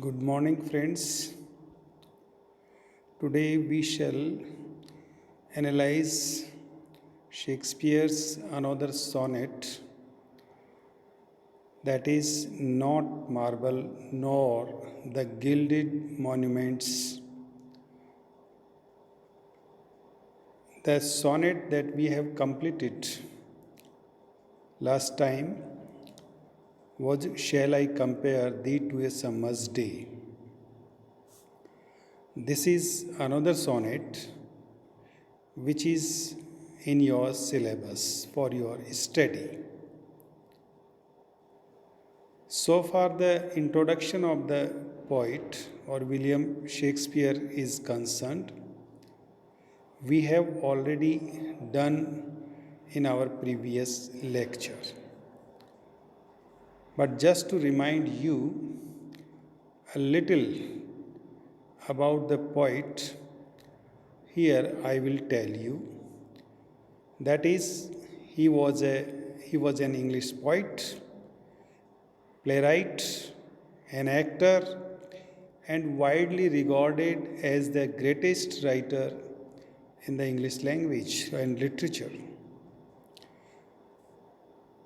Good morning, friends. Today we shall analyze Shakespeare's another sonnet that is not marble nor the gilded monuments. The sonnet that we have completed last time was Shall I Compare Thee to a Summer's Day? This is another sonnet which is in your syllabus for your study. So far, the introduction of the poet or William Shakespeare is concerned, we have already done in our previous lecture. But just to remind you a little about the poet, here I will tell you. That is, he was an English poet, playwright, an actor, and widely regarded as the greatest writer in the English language and literature.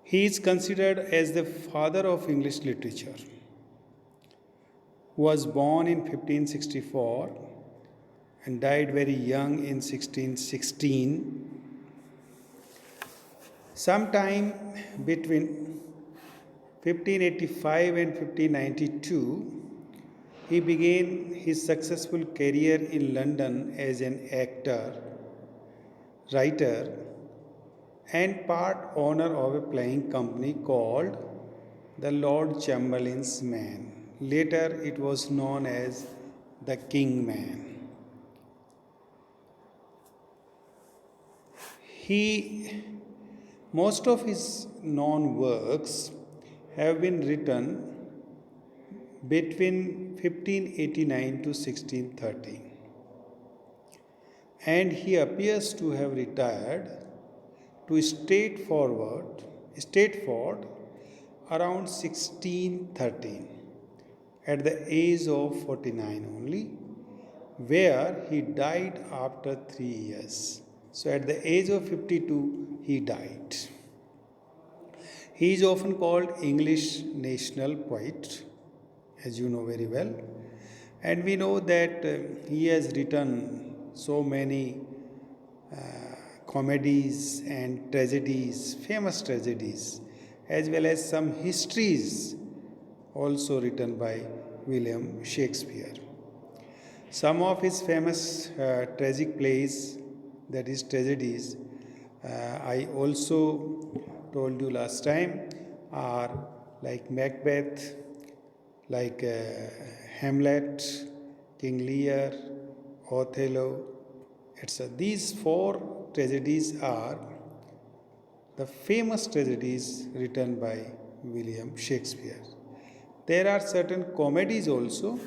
He is considered as the father of English literature. Was born in 1564 and died very young in 1616. Sometime between 1585 and 1592, he began his successful career in London as an actor, writer, and part owner of a playing company called the Lord Chamberlain's Man. Later, it was known as the King Man. Most of his known works have been written between 1589 to 1630, and he appears to have retired to Stateford around 1613 at the age of 49 only, where he died after 3 years. So at the age of 52, he died. He is often called English national poet, as you know very well. And we know that he has written so many comedies and tragedies, famous tragedies, as well as some histories also written by William Shakespeare. Some of his famous tragic plays, that is tragedies, I also told you last time, are like Macbeth, like Hamlet, King Lear, Othello, etc. These four tragedies are the famous tragedies written by William Shakespeare. There are certain comedies also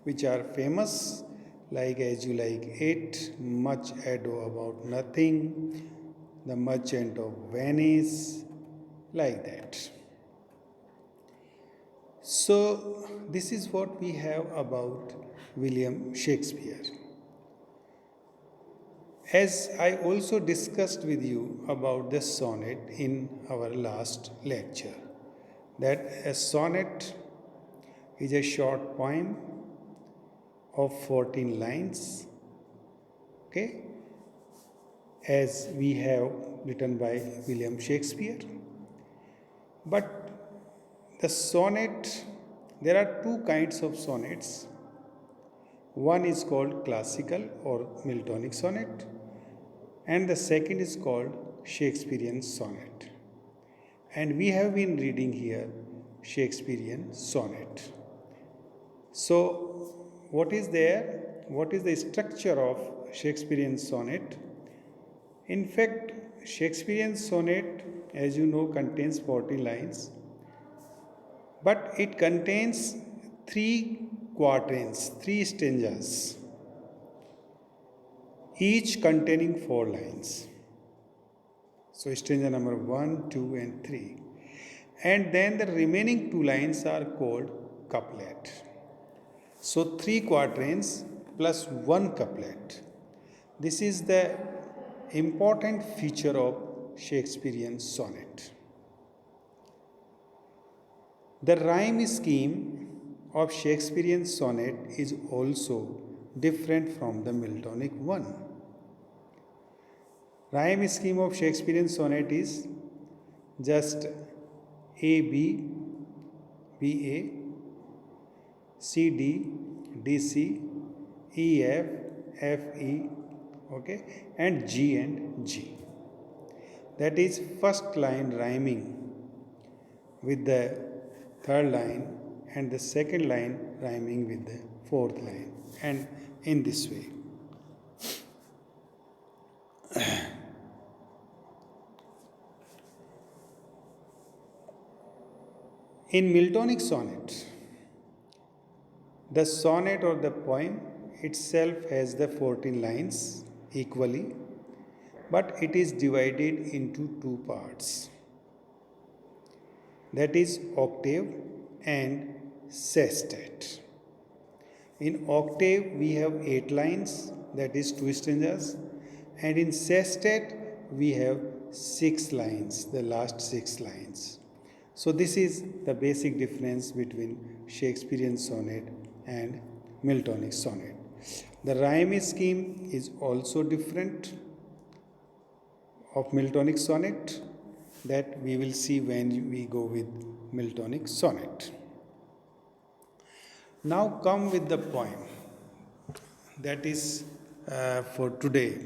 which are famous, like As You Like It, Much Ado About Nothing, The Merchant of Venice, like that. So, this is what we have about William Shakespeare. As I also discussed with you about the sonnet in our last lecture, that a sonnet is a short poem of 14 lines, okay, as we have written by William Shakespeare. But the sonnet, there are two kinds of sonnets. One is called classical or Miltonic sonnet, and the second is called Shakespearean sonnet. And we have been reading here Shakespearean sonnet. So, what is there? What is the structure of Shakespearean sonnet? In fact, Shakespearean sonnet, as you know, contains 40 lines, but it contains three quatrains, three stanzas, each containing 4 lines. So, stanza number 1, 2, and 3. And then the remaining 2 lines are called couplet. So 3 quatrains plus 1 couplet. This is the important feature of Shakespearean sonnet. The rhyme scheme of Shakespearean sonnet is also different from the Miltonic one. Rhyme scheme of Shakespearean sonnet is just A B B A C D D C E F F E, okay, and G. That is first line rhyming with the third line and the second line rhyming with the fourth line, and in this way. In Miltonic sonnet, the sonnet or the poem itself has the 14 lines equally, but it is divided into 2 parts, that is octave and sestet. In octave we have 8 lines, that is 2 stanzas, and in sestet we have 6 lines, the last 6 lines. So this is the basic difference between Shakespearean sonnet and Miltonic sonnet. The rhyme scheme is also different of Miltonic sonnet, that we will see when we go with Miltonic sonnet. Now come with the poem. That is for today.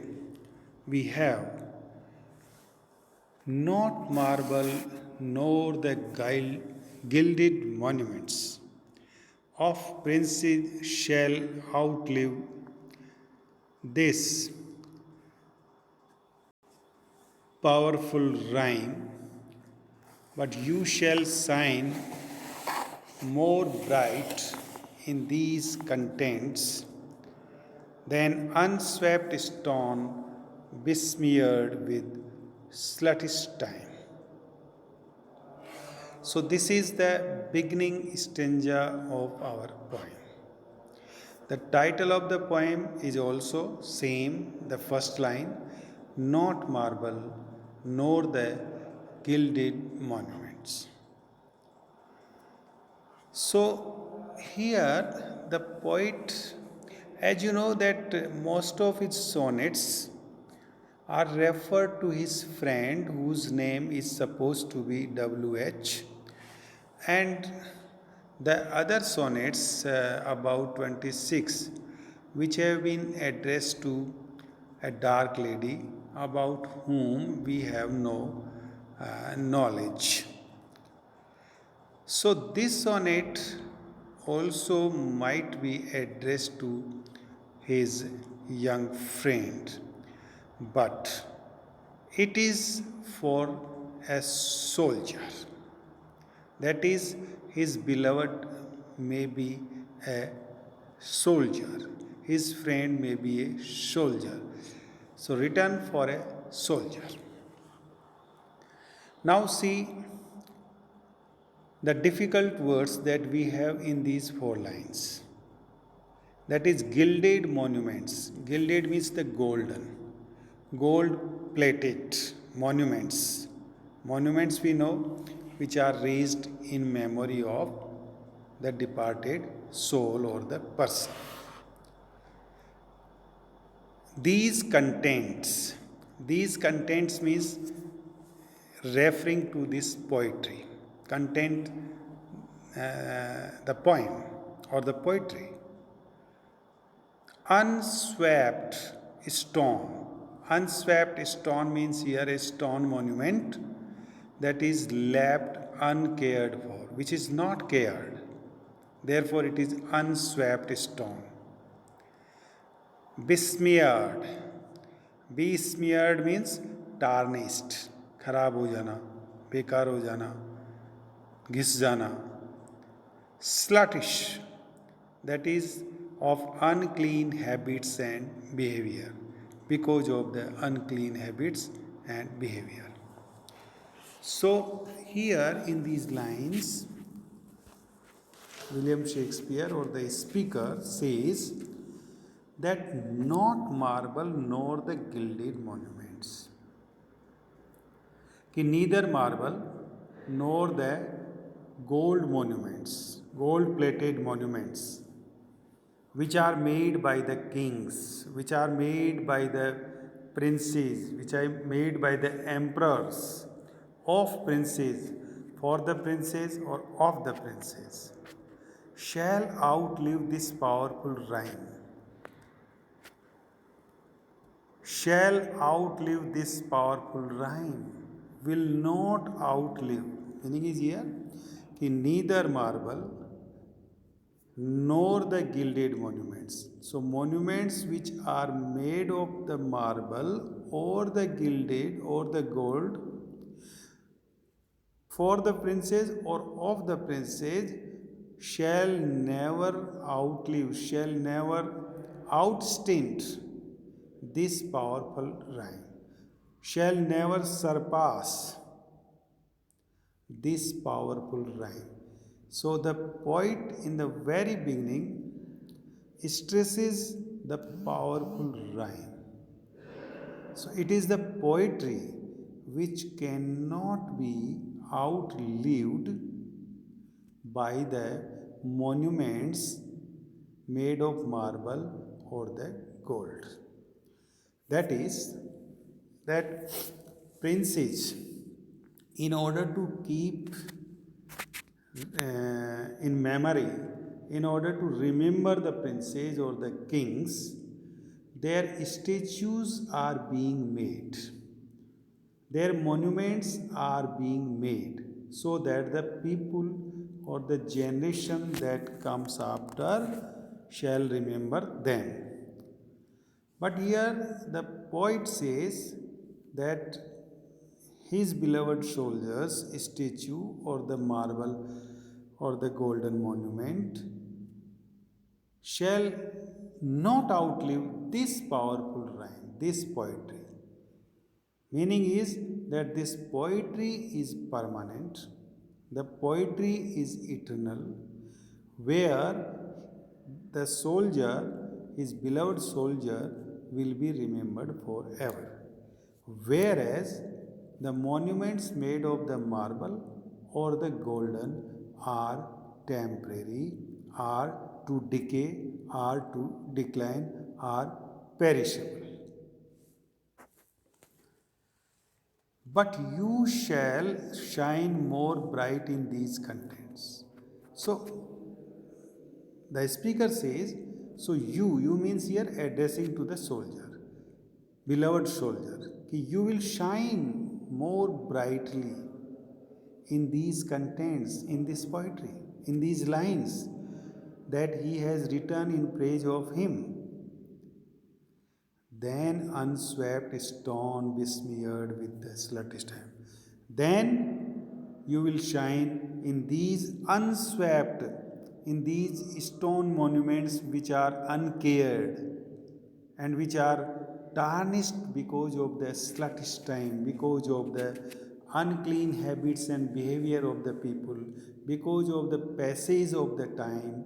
We have not marble nor the gilded monuments of princes shall outlive this powerful rhyme, but you shall shine more bright in these contents than unswept stone besmeared with sluttish time. So this is the beginning stanza of our poem. The title of the poem is also same, the first line, not marble nor the gilded monuments. So here the poet, as you know that most of his sonnets are referred to his friend whose name is supposed to be W.H., and the other sonnets, about 26, which have been addressed to a dark lady about whom we have no knowledge. So this sonnet also might be addressed to his young friend, but it is for a soldier. That is, his beloved may be a soldier, his friend may be a soldier. So, written for a soldier. Now, see the difficult words that we have in these 4 lines. That is gilded monuments. Gilded means the golden, gold plated monuments. Monuments we know, which are raised in memory of the departed soul or the person. These contents means referring to this poetry. Content, the poem or the poetry. Unswept stone. Unswept stone means here a stone monument that is left uncared for, which is not cared. Therefore, it is unswept stone. Besmeared. Besmeared means tarnished, खराब हो जाना, बेकार हो जाना, घिस जाना. Sluttish, that is of unclean habits and behavior, because of the unclean habits and behavior. So here in these lines William Shakespeare or the speaker says that not marble nor the gilded monuments, कि neither marble nor the gold monuments, gold plated monuments, which are made by the kings, which are made by the princes, which are made by the emperors of princes, for the princes or of the princes, shall outlive this powerful rhyme. Shall outlive this powerful rhyme, will not outlive. Meaning is here कि neither marble nor the gilded monuments. So, monuments which are made of the marble or the gilded or the gold for the princes or of the princes shall never outlive, shall never outstint this powerful rhyme, shall never surpass this powerful rhyme. So, the poet in the very beginning stresses the powerful rhyme. So, it is the poetry which cannot be outlived by the monuments made of marble or the gold. That is, that princes, in order to keep in memory, in order to remember the princes or the kings, their statues are being made, their monuments are being made, so that the people or the generation that comes after shall remember them. But here the poet says that his beloved soldier's statue or the marble or the golden monument shall not outlive this powerful rhyme, this poetry. Meaning is that this poetry is permanent, the poetry is eternal, where the soldier, his beloved soldier, will be remembered forever. Whereas the monuments made of the marble or the golden are temporary, are to decay, are to decline, are perishable. But you shall shine more bright in these contents. So the speaker says, so you means here addressing to the soldier, beloved soldier, you will shine more brightly in these contents, in this poetry, in these lines that he has written in praise of him. Then unswept stone besmeared with the slutty stamp. Then you will shine in these unswept, in these stone monuments which are uncared and which are tarnished because of the sluttish time, because of the unclean habits and behavior of the people, because of the passage of the time,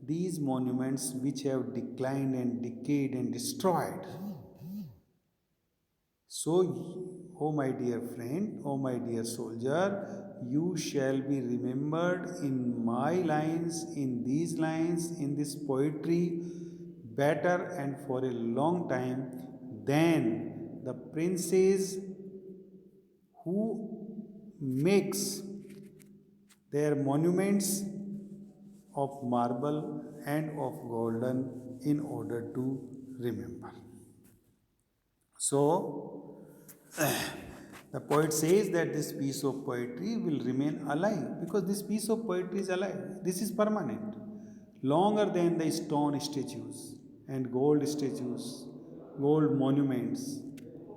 these monuments which have declined and decayed and destroyed. So, O my dear friend, O my dear soldier, you shall be remembered in my lines, in these lines, in this poetry, better and for a long time than the princes who makes their monuments of marble and of golden in order to remember. So, the poet says that this piece of poetry will remain alive because this piece of poetry is alive. This is permanent, longer than the stone statues and gold statues, gold monuments,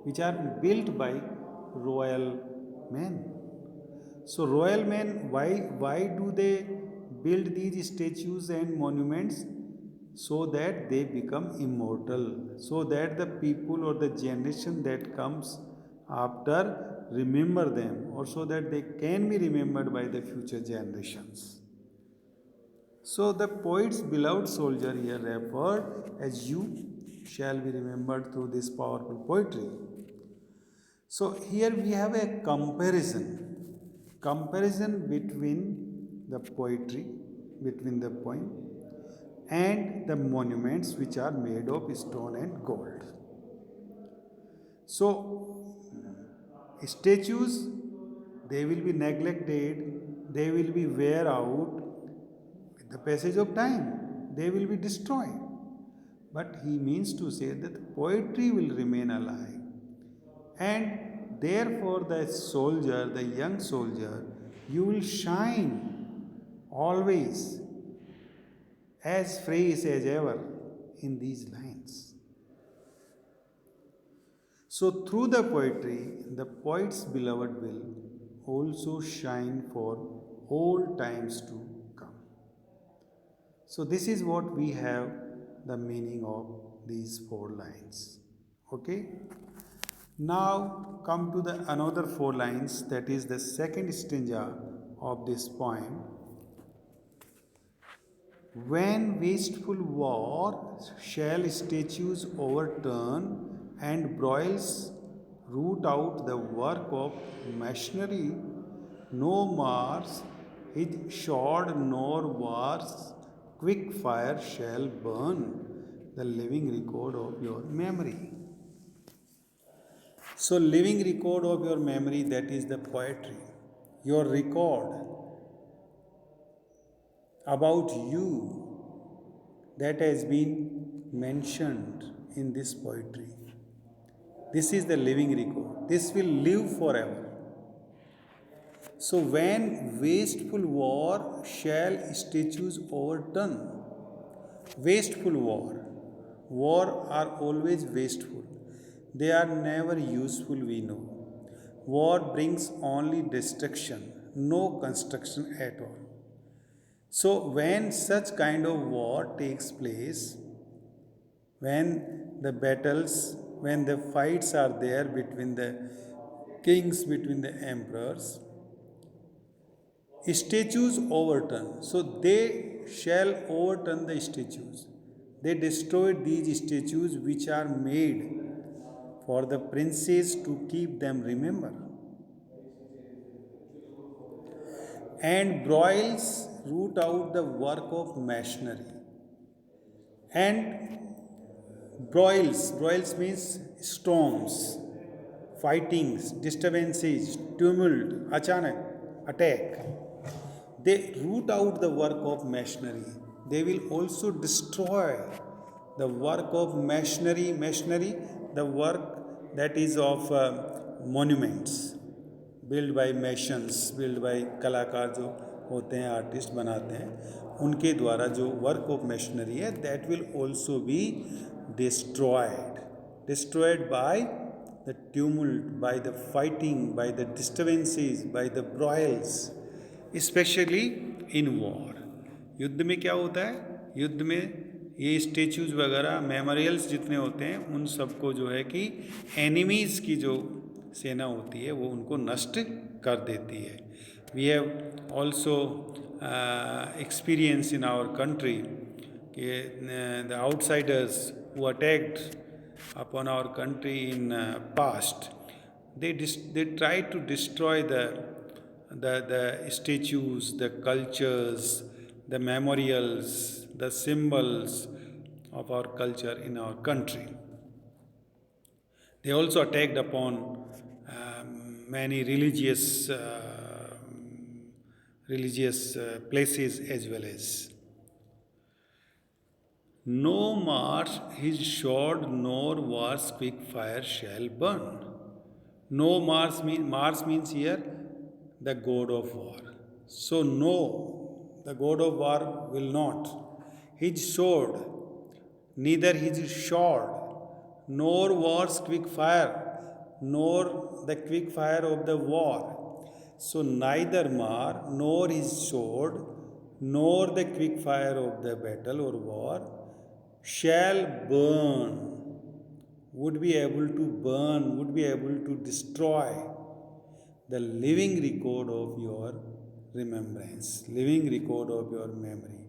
which are built by royal men. So, royal men, why do they build these statues and monuments? So that they become immortal, so that the people or the generation that comes after remember them, or so that they can be remembered by the future generations. So the poet's beloved soldier here referred as you shall be remembered through this powerful poetry. So here we have a comparison between the poetry, between the poem and the monuments which are made of stone and gold. So statues, they will be neglected, they will be wear out with the passage of time, they will be destroyed. But he means to say that poetry will remain alive, and therefore the soldier, the young soldier, you will shine always as fresh as ever in these lines. So through the poetry, the poet's beloved will also shine for all times to come. So this is what we have the meaning of these 4 lines. Okay? Now come to the another 4 lines, that is the second stanza of this poem. When wasteful war shall statues overturn and broils root out the work of machinery, no Mars his sword nor war's quick fire shall burn the living record of your memory. So, living record of your memory, that is the poetry. Your record about you that has been mentioned in this poetry. This is the living record. This will live forever. So, when wasteful war shall statues overturn, wasteful war are always wasteful. They are never useful, we know. War brings only destruction, no construction at all. So, when such kind of war takes place, when the battles, when the fights are there between the kings, between the emperors, statues overturn. So, they shall overturn the statues. They destroyed these statues which are made for the princes to keep them remember. And broils root out the work of machinery. And broils means storms, fightings, disturbances, tumult, achanak, attack. They root out the work of machinery. They will also destroy the work of machinery, the work that is of monuments, built by masons, built by कलाकार जो होते हैं, artist बनाते हैं, उनके द्वारा जो work of machinery है, that will also be destroyed by the tumult, by the fighting, by the disturbances, by the broils, especially in war. युद्ध में क्या होता है? युद्ध में ये स्टेचूज वगैरह, मेमोरियल्स जितने होते हैं, उन सबको जो है कि एनिमीज़ की जो सेना होती है वो उनको नष्ट कर देती है. We have also experience in our country the outsiders who attacked upon our country in past, they tried to destroy the statues, the cultures, the memorials, the symbols of our culture in our country. They also attacked upon many religious places as well as. No Mars his sword nor war's quick fire shall burn. No Mars means here the god of war. So no, the god of war will not. His sword, neither his sword, nor war's quick fire, nor the quick fire of the war. So neither Mar nor his sword, nor the quick fire of the battle or war shall burn, would be able to burn, would be able to destroy the living record of your remembrance, living record of your memory.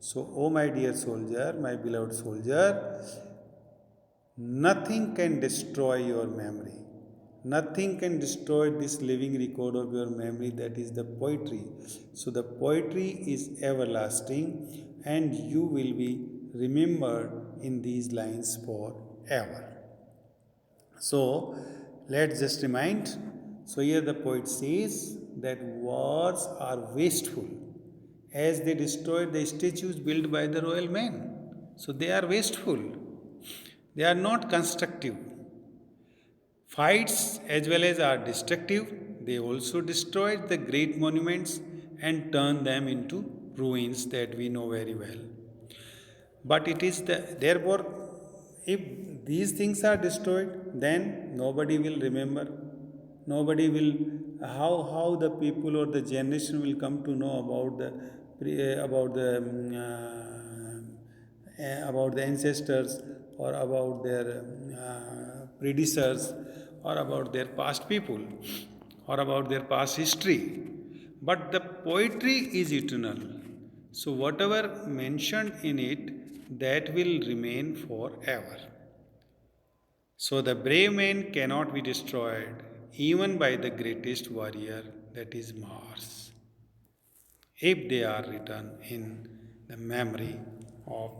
So, oh my dear soldier, my beloved soldier, nothing can destroy your memory. Nothing can destroy this living record of your memory, that is the poetry. So, the poetry is everlasting and you will be remembered in these lines forever. So, let's just remind. So, here the poet says that wars are wasteful as they destroyed the statues built by the royal men. So, they are wasteful, they are not constructive. Fights as well as are destructive. They also destroyed the great monuments and turned them into ruins that we know very well. But it is therefore, if these things are destroyed, then nobody will remember. Nobody will, how the people or the generation will come to know about the about the ancestors or about their predecessors or about their past people or about their past history. But the poetry is eternal. So, whatever mentioned in it, that will remain forever. So, the brave man cannot be destroyed even by the greatest warrior, that is Mars, if they are written in the memory of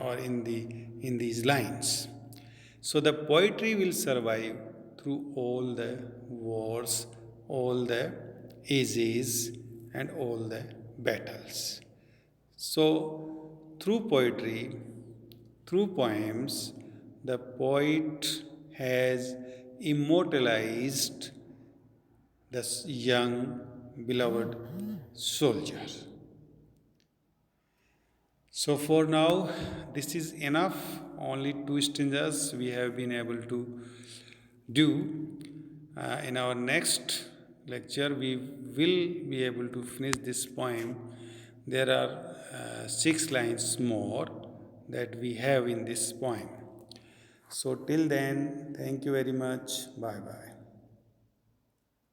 or in these lines. So the poetry will survive through all the wars, all the ages, and all the battles. So through poetry, through poems, the poet has immortalized the young beloved soldier. So for now, this is enough. Only two stanzas we have been able to do. In our next lecture, we will be able to finish this poem. There are 6 lines more that we have in this poem. So till then, thank you very much. Bye bye.